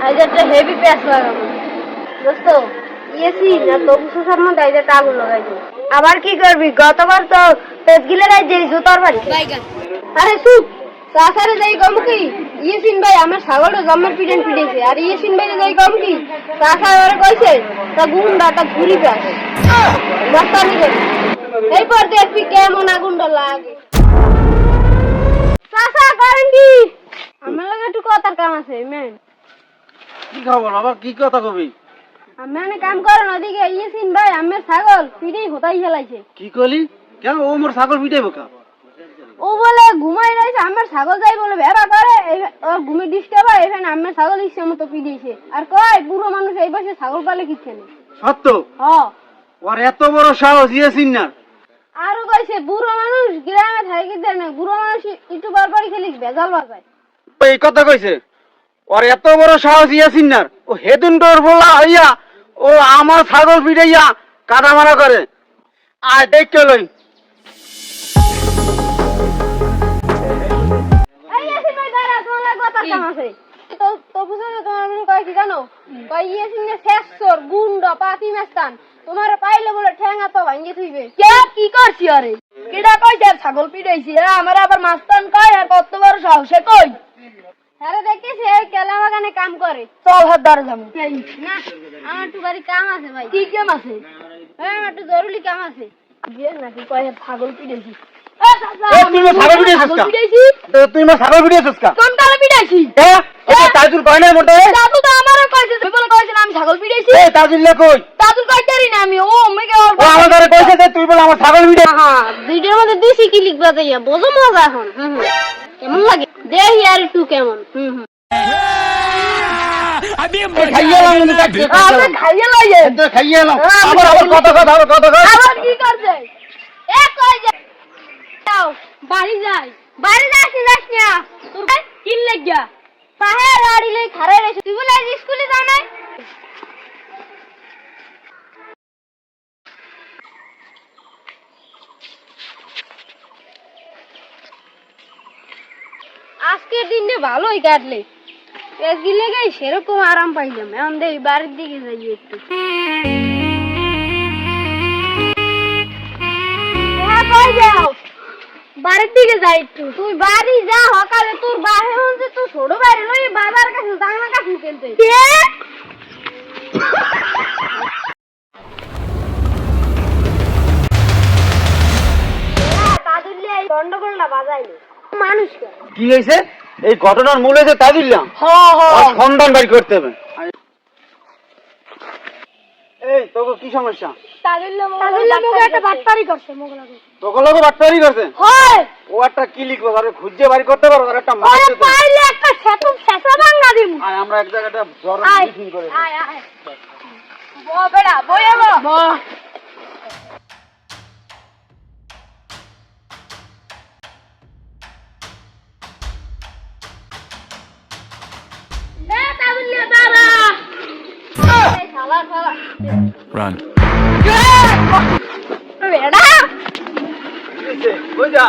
আজ একটা হেভি প্যাচ লাগাবো দোস্ত। ইয়েছি না তো বুঝছার মধ্যে আজ একটা আগুন লাগাইছি। আবার কি করবি? গতবার তো পেজ গিলে রাইছি জুতোর বাড়ি। আরে চুপ। চাচারে যাই কম কি ইয়েছিন ভাই আমার ছাগলটা জম্মের পিটেন পিটেছে। আর ইয়েছিন ভাই যাই কম কি চাচা এবারে কইছে তা গুন্ডা তা ঘুরি প্যাচ বস্তানি করে। এইপর দেখবি কেমন আগুনটা লাগে। চাচা করেন কি? আমার লাগে একটু কথার কাম আছে মেন। কি খবর বাবা? কি কথা কবি? আমি মানে কাম করেন ওদিকে ইয়েছিন ভাই আমার ছাগল পিটেই হতাই ফেলাইছে। কি কলি? কেন ও মোর ছাগল পিটাইব কা? ও বলে ঘুমাই রয়েছে আমার ছাগল যাই বলে ভেড়া করে ওর ঘুমে ডিস্টার্ব হয় এখানে আমার ছাগল ইচ্ছে মতো পিটিয়েছে। আর কয় বুড়ো মানুষ এই বয়সে ছাগল পালে কিচ্ছে না। সত্য? হ। ওর এত বড় সাহস ইয়েছিন না? আরো কইছে বুড়ো মানুষ গ্রামে থাকে দেয় না, বুড়ো মানুষ একটু বারবারই খেলি ভেজাল বাজায়। এই কথা কইছে? ওর এত বড় সাহস ইয়েছিন না? ও হেদুন তোর বলা হইয়া ও আমার ছাগল পিটাইয়া কাদা মারা করে। আয় দেখ লই। এই ইয়াসিন ভাই দাঁড়া, তোমার লাগে কথার কাম আছে। তো তো বুঝো না তোমার মনে কয় কি জানো? কয় ইয়াসিন নে শেষর গুন্ডা পাতি মেস্তান তোমার পাইলে বলে ঠ্যাঙ্গা তো ভাঙিয়ে থইবে। কে কি করছি আরে? কেডা কই যার ছাগল পিটাইছি? আমার আবার মাস্তান কয় আর কত বড় সাহসে কই? আরে দেখেছি এই কেলা বাগানে কাম করে। চল হাত ধরে যাবো। না আমার একটু বাড়ি কাম আছে ভাই। কি কাম আছে? হ্যাঁ আমার একটু জরুরি কাম আছে। বিয়ে নাকি কয় ছাগল পিটাইছি। তুই মা ছাগল পিটাইছিস কা? তুই মা ছাগল পিটাইছিস কা? কোন তালে পিটাইছি? এই তাজুল কয় না মোটে? দাদু তো আমারও কইছে, তুই বলে কইছিস আমি ছাগল পিটাইছি। এই তাজুল লে কই? দাদু কইতারি না আমি ও মেগে ও আমারে কইছে যে তুই বলে আমার ছাগল পিটাই। হ্যাঁ ভিডিওর মধ্যে দিছি কি লিখবা যাইয়া বোঝো মজা এখন। কেমন লাগে দেখি আর একটু কেমন। খাইয়ালাম আমি কাটতে। আরে খাইয়ালাইয়ে তো খাইয়ালাম। আবার কথা আবার কি করছে? এ কই যাও বাড়ি যাই। বাড়ি যাস না তোর ভাই কি লাগিয়া পাহে গাড়ি লই খাড়াই রইছ। তুই বলে আজ স্কুলে যাও নাই? আজকের দিনে ভালোই কাটলে পেজ গিলে গাই সেরকম আরাম পাইলাম। এখন দেই বাড়ির দিকে যাই একটু। কই যাও? বাড়ির দিকে যাই একটু। তুই বাড়ি যা সকালে তোর বাহে হচ্ছে তুই ছোট বাইরে লই বাজার কাছে জানা কাছে কিনতে। তাদুল্লে এই গন্ডগোলটা বাজাইলো মানুষ কি হইছে? এই ঘটনার মূল হইছে তাজুল্লাহ। সন্ধান বাড়ি করতে হবে। এই তোকে কি সমস্যা? তাদুল্লে মোকে একটা বাটপারি করছে মোগলাকে। তোকে লোক বাটপারি করছে? হয় ও একটা কি লিখবো? আরে খুঁজে বাড়ি করতে পারো? আর একটা মাছ ওরে পাইলে একটা শেষা ভাঙা দিমু। আর আমরা এক জায়গাটা জরুরি মিটিং করে আয় আয় বো বেড়া বইয়া বো। Run. কই যা?